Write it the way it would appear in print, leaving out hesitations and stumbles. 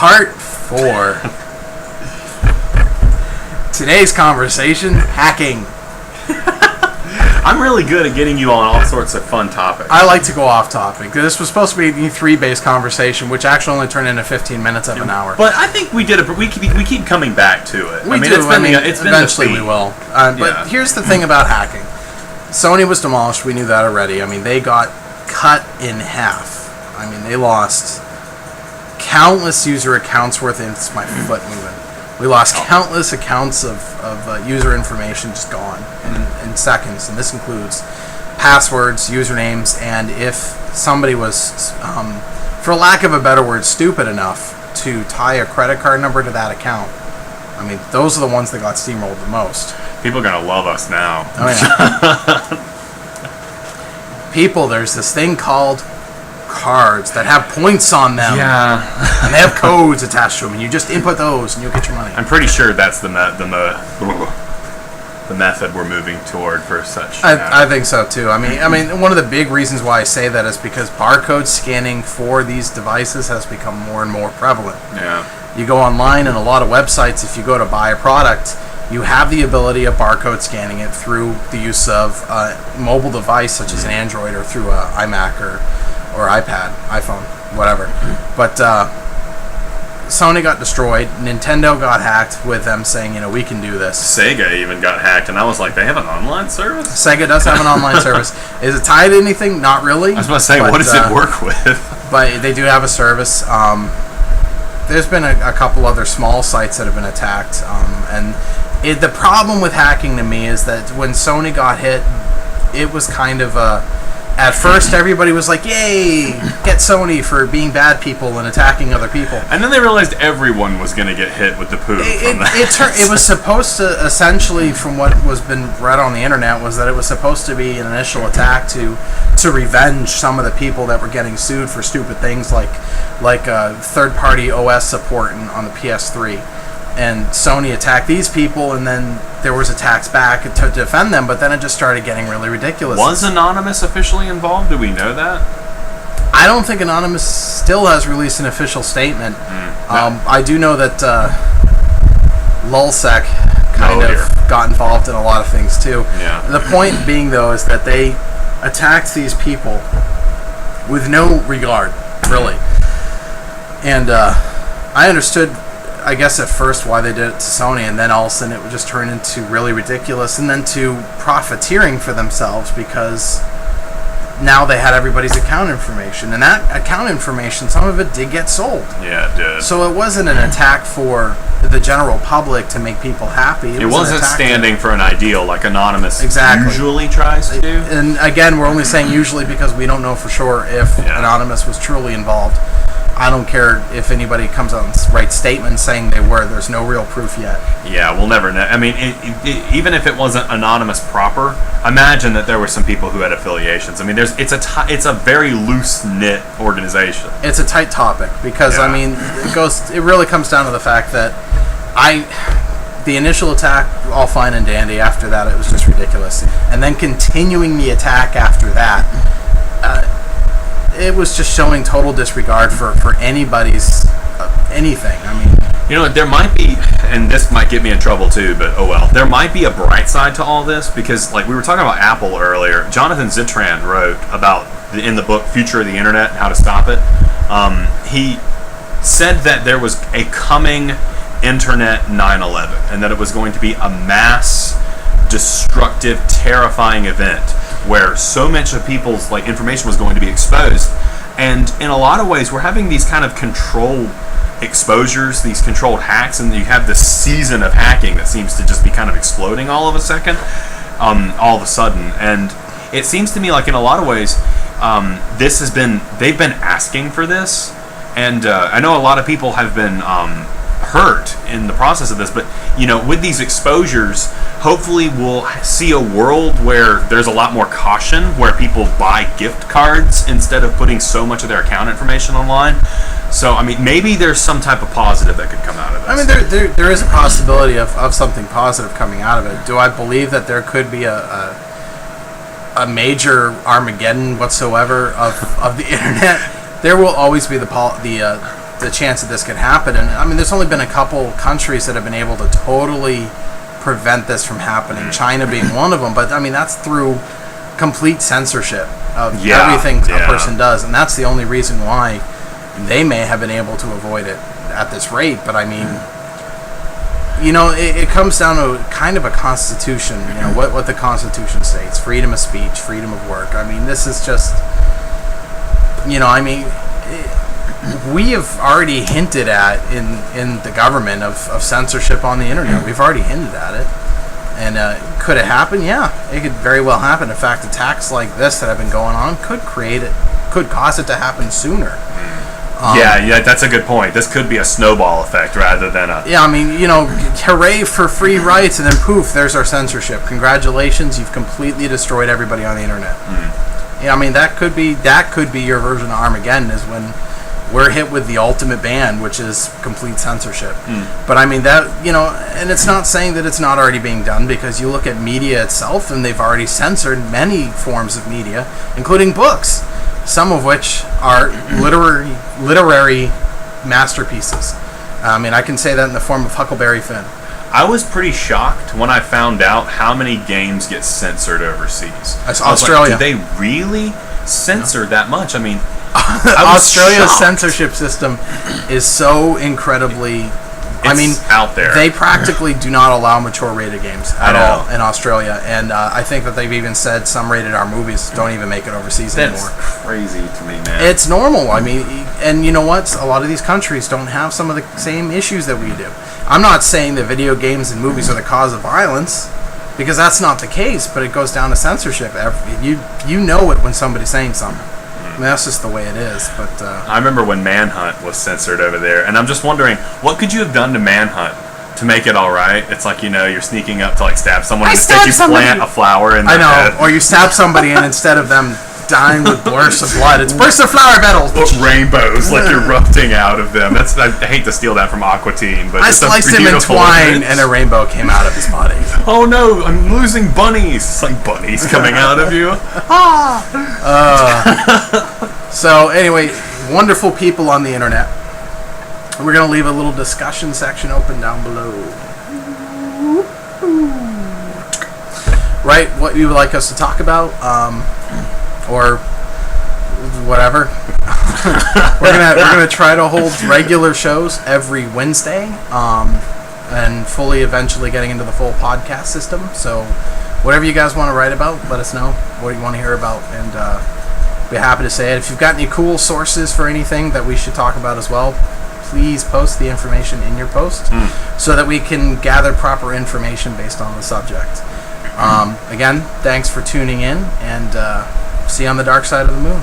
Part 4. Today's conversation, hacking. I'm really good at getting you on all sorts of fun topics. I like to go off topic. This was supposed to be an E3-based conversation, which actually only turned into 15 minutes of an hour. But I think we keep coming back to it. Eventually we will. But here's the thing about hacking. Sony was demolished. We knew that already. I mean, they got cut in half. I mean, they lost countless user accounts worth. It's my foot moving. We lost countless accounts of user information just gone in seconds, and this includes passwords, usernames, and if somebody was, for lack of a better word, stupid enough to tie a credit card number to that account, I mean, those are the ones that got steamrolled the most. People are going to love us now. Oh, yeah. People, there's this thing called cards that have points on them. Yeah. And they have codes attached to them, and you just input those, and you'll get your money. I'm pretty sure that's the method we're moving toward for such. I think so too. I mean, one of the big reasons why I say that is because barcode scanning for these devices has become more and more prevalent. Yeah. You go online, and a lot of websites, if you go to buy a product, you have the ability of barcode scanning it through the use of a mobile device such as an Android or through an iMac or iPad, iPhone, whatever. But Sony got destroyed. Nintendo got hacked with them saying, we can do this. Sega even got hacked, and I was like, they have an online service? Sega does have an online service. Is it tied to anything? Not really. I was about to say, what does it work with? But they do have a service. There's been a couple other small sites that have been attacked. And the problem with hacking to me is that when Sony got hit, it was kind of at first, everybody was like, yay, get Sony for being bad people and attacking other people. And then they realized everyone was going to get hit with the poo from that. It was supposed to, essentially, from what was been read on the internet, was that it was supposed to be an initial attack to revenge some of the people that were getting sued for stupid things like third-party OS support on the PS3. And Sony attacked these people, and then there was attacks back to defend them, but then it just started getting really ridiculous. Was Anonymous officially involved? Do we know that? I don't think Anonymous still has released an official statement. I do know that Lulsec kind of got involved in a lot of things, too. Yeah. The point being, though, is that they attacked these people with no regard, really. And I understood, I guess, at first why they did it to Sony, and then all of a sudden it would just turn into really ridiculous, and then to profiteering for themselves, because now they had everybody's account information, and that account information, some of it did get sold. Yeah, it did. So it wasn't an attack for the general public to make people happy. It wasn't standing for an ideal like Anonymous usually tries to do. And again, we're only saying usually because we don't know for sure if Anonymous was truly involved. I don't care if anybody comes out and writes statements saying they were. There's no real proof yet. Yeah, we'll never know. I mean, even if it wasn't Anonymous proper, imagine that there were some people who had affiliations. I mean, it's a very loose-knit organization. It's a tight topic because, I mean, it really comes down to the fact that the initial attack, all fine and dandy. After that, it was just ridiculous. And then continuing the attack after that, it was just showing total disregard for anybody's anything. I mean, there might be, and this might get me in trouble too, but oh well. There might be a bright side to all this because, like we were talking about Apple earlier, Jonathan Zittrand wrote about in the book Future of the Internet and How to Stop It. He said that there was a coming Internet 9/11 and that it was going to be a mass destructive, terrifying event where so much of people's information was going to be exposed. And in a lot of ways, we're having these kind of controlled exposures, these controlled hacks, and you have this season of hacking that seems to just be kind of exploding all of a sudden. And it seems to me like in a lot of ways, they've been asking for this. And I know a lot of people have been hurt in the process of this, but with these exposures, hopefully we'll see a world where there's a lot more caution, where people buy gift cards instead of putting so much of their account information online. So I mean, maybe there's some type of positive that could come out of this. I mean, there is a possibility of something positive coming out of it. Do I believe that there could be a major Armageddon whatsoever of the internet? There will always be the the chance that this could happen. And I mean, there's only been a couple countries that have been able to totally prevent this from happening. China being one of them, but I mean that's through complete censorship of everything a person does, and that's the only reason why they may have been able to avoid it at this rate. But I mean, it comes down to kind of a constitution. What the Constitution states: freedom of speech, freedom of work. I mean, this is just, we have already hinted at in the government of censorship on the internet. We've already hinted at it. And could it happen? Yeah, it could very well happen. In fact, attacks like this that have been going on could cause it to happen sooner. That's a good point. This could be a snowball effect rather than a... Yeah, I mean, hooray for free rights, and then poof, there's our censorship. Congratulations, you've completely destroyed everybody on the internet. Yeah, I mean, that could be your version of Armageddon, is when we're hit with the ultimate ban, which is complete censorship. But I mean, that, and it's not saying that it's not already being done, because you look at media itself and they've already censored many forms of media, including books, some of which are literary masterpieces. I mean, I can say that in the form of Huckleberry Finn. I was pretty shocked when I found out how many games get censored overseas. Australia. Like, do they really censor that much? I mean, Australia's censorship system is so incredibly... out there. They practically do not allow mature rated games at all in Australia, and I think that they've even said some rated R movies don't even make it overseas anymore. That's crazy to me, man. It's normal. I mean, and you know what? A lot of these countries don't have some of the same issues that we do. I'm not saying that video games and movies are the cause of violence, because that's not the case, but it goes down to censorship. You know it when somebody's saying something. I mean, that's just the way it is. But I remember when Manhunt was censored over there, and I'm just wondering, what could you have done to Manhunt to make it all right? It's like, you're sneaking up to stab someone, and instead you plant a flower in their head. Or you stab somebody, and instead of them dying with bursts of blood, it's bursts of flower petals. Rainbows, like erupting out of them. I hate to steal that from Aqua Teen, but I sliced him in twine, and a rainbow came out of his body. Oh no, I'm losing bunnies. It's like bunnies coming out of you. So anyway, wonderful people on the internet. We're going to leave a little discussion section open down below. Right, what you would like us to talk about, or whatever. we're gonna try to hold regular shows every Wednesday, and fully eventually getting into the full podcast system. So whatever you guys want to write about, let us know what you want to hear about, and be happy to say it. If you've got any cool sources for anything that we should talk about as well, please post the information in your post so that we can gather proper information based on the subject. Again, thanks for tuning in, and see you on the dark side of the moon.